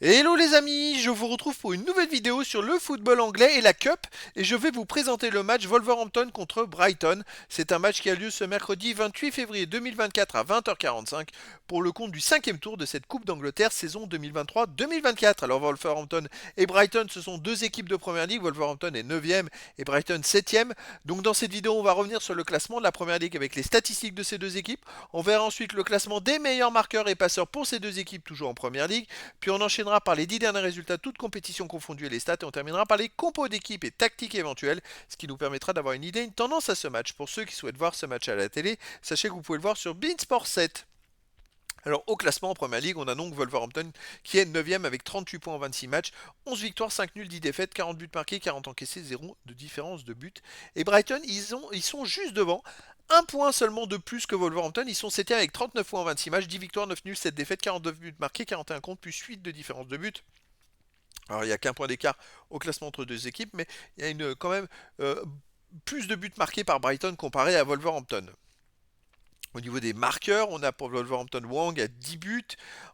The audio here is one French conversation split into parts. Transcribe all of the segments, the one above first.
Hello les amis, je vous retrouve pour une nouvelle vidéo sur le football anglais et la Cup et je vais vous présenter le match Wolverhampton contre Brighton. C'est un match qui a lieu ce mercredi 28 février 2024 à 20h45 pour le compte du cinquième tour de cette Coupe d'Angleterre saison 2023-2024. Alors Wolverhampton et Brighton, ce sont deux équipes de Première Ligue. Wolverhampton est 9e et Brighton 7e. Donc dans cette vidéo, on va revenir sur le classement de la Première Ligue avec les statistiques de ces deux équipes. On verra ensuite le classement des meilleurs marqueurs et passeurs pour ces deux équipes toujours en Première Ligue. Puis on enchaînera par les 10 derniers résultats, toutes compétitions confondues et les stats, et on terminera par les compos d'équipe et tactiques éventuelles, ce qui nous permettra d'avoir une idée, une tendance à ce match. Pour ceux qui souhaitent voir ce match à la télé, sachez que vous pouvez le voir sur beIN Sport 7. Alors au classement en Première Ligue, on a donc Wolverhampton qui est 9e avec 38 points en 26 matchs, 11 victoires, 5 nuls, 10 défaites, 40 buts marqués, 40 encaissés, 0 de différence de but. Et Brighton, ils sont juste devant. Un point seulement de plus que Wolverhampton, ils sont 7e avec 39 points en 26 matchs, 10 victoires, 9 nuls, 7 défaites, 42 buts marqués, 41 contre, plus 8 de différence de but. Alors il n'y a qu'un point d'écart au classement entre deux équipes, mais il y a quand même plus de buts marqués par Brighton comparé à Wolverhampton. Au niveau des marqueurs, on a pour Wolverhampton Wang à 10 buts,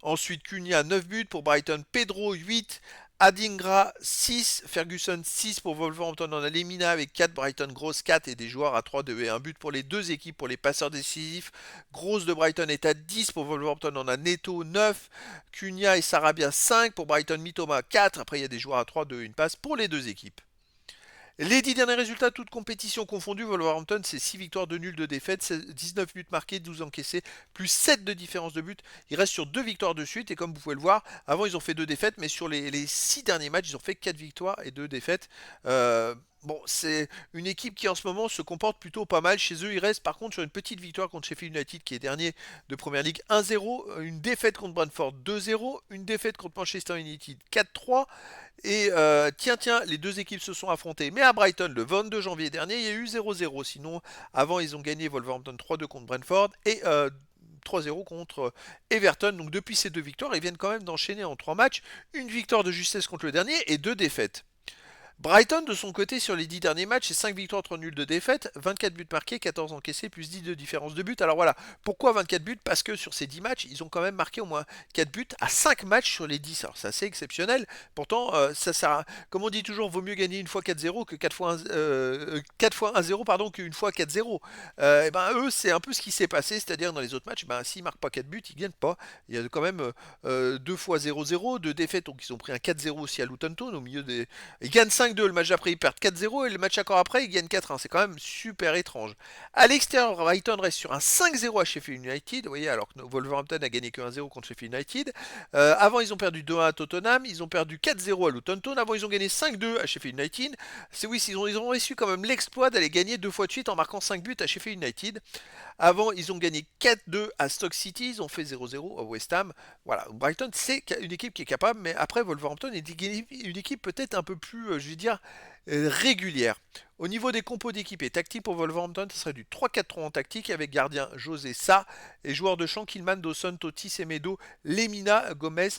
ensuite Cunha 9 buts, pour Brighton Pedro 8, Adingra 6, Ferguson 6 pour Wolverhampton, en a Lemina avec 4, Brighton Gross 4 et des joueurs à 3, 2 et 1 but pour les deux équipes pour les passeurs décisifs. Gross de Brighton est à 10, pour Wolverhampton on a Neto 9, Cunha et Sarabia 5, pour Brighton Mitoma 4, après il y a des joueurs à 3, 2 et 1 passe pour les deux équipes. Les 10 derniers résultats, toutes compétitions confondues, Wolverhampton, c'est 6 victoires, 2 nuls, 2 défaites, 19 buts marqués, 12 encaissés, plus 7 de différence de but. Ils restent sur 2 victoires de suite, et comme vous pouvez le voir, avant ils ont fait 2 défaites, mais sur les 6 derniers matchs, ils ont fait 4 victoires et 2 défaites. Bon, c'est une équipe qui en ce moment se comporte plutôt pas mal. Chez eux, ils restent par contre sur une petite victoire contre Sheffield United, qui est dernier de Première Ligue 1-0, une défaite contre Brentford 2-0, une défaite contre Manchester United 4-3. Et tiens, les deux équipes se sont affrontées. Mais à Brighton, le 22 janvier dernier, il y a eu 0-0. Sinon, avant, ils ont gagné Wolverhampton 3-2 contre Brentford et 3-0 contre Everton. Donc depuis ces deux victoires, ils viennent quand même d'enchaîner en trois matchs une victoire de justesse contre le dernier et deux défaites. Brighton, de son côté, sur les 10 derniers matchs, c'est 5 victoires, 3 nuls de défaites, 24 buts marqués, 14 encaissés, plus 10 de différence de but. Alors voilà, pourquoi 24 buts? Parce que sur ces 10 matchs, ils ont quand même marqué au moins 4 buts à 5 matchs sur les 10. Alors c'est assez exceptionnel. Pourtant, ça sert comme on dit toujours, vaut mieux gagner une fois 4-0 que 4 fois 1-0 pardon, qu'une fois 4-0. Et ben eux, c'est un peu ce qui s'est passé, c'est-à-dire dans les autres matchs, ben, s'ils marquent pas 4 buts, ils gagnent pas. Il y a quand même 2 fois 0-0, 2 défaites, donc ils ont pris un 4-0 aussi à Luton Town au milieu des, ils gagnent 5-2, le match d'après ils perdent 4-0 et le match encore après ils gagnent 4-1. C'est quand même super étrange. À l'extérieur, Brighton reste sur un 5-0 à Sheffield United, vous voyez, alors que Wolverhampton a gagné que 1-0 contre Sheffield United. Avant ils ont perdu 2-1 à Tottenham, ils ont perdu 4-0 à Luton Town, avant ils ont gagné 5-2 à Sheffield United. C'est oui, ils ont réussi quand même l'exploit d'aller gagner deux fois de suite en marquant 5 buts à Sheffield United. Avant, ils ont gagné 4-2 à Stoke City, ils ont fait 0-0 à West Ham. Voilà, Brighton, c'est une équipe qui est capable, mais après, Wolverhampton est une équipe peut-être un peu plus, je vais dire, régulière. Au niveau des compos d'équipe et tactique pour Wolverhampton, ce serait du 3-4-3 en tactique avec gardien José Sa et joueurs de champ Kilman, Dawson, Totti, Semedo, Lemina, Gomez,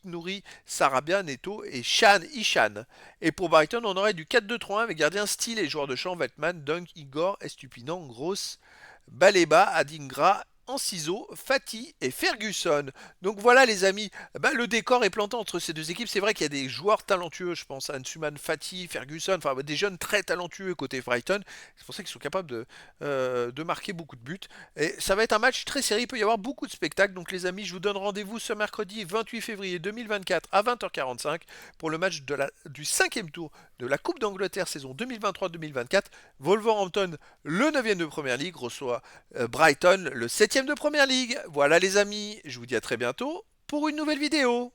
Nouri, Sarabia, Neto et Shan Ishan. Et pour Brighton, on aurait du 4-2-3-1 avec gardien Steele et joueurs de champ Veltman, Dunk, Igor, Estupinan, Gross, Baleba, Adingra, Enciso, Fati et Ferguson. Donc voilà les amis, le décor est planté entre ces deux équipes. C'est vrai qu'il y a des joueurs talentueux, je pense à Nsuman, Fati, Ferguson, enfin des jeunes très talentueux côté Brighton. C'est pour ça qu'ils sont capables de marquer beaucoup de buts. Et ça va être un match très serré, il peut y avoir beaucoup de spectacles. Donc les amis, je vous donne rendez-vous ce mercredi 28 février 2024 à 20h45 pour le match du cinquième tour de la Coupe d'Angleterre saison 2023-2024. Wolverhampton, le 9e de Première Ligue, reçoit Brighton, le 7e de Première Ligue. Voilà les amis, je vous dis à très bientôt pour une nouvelle vidéo.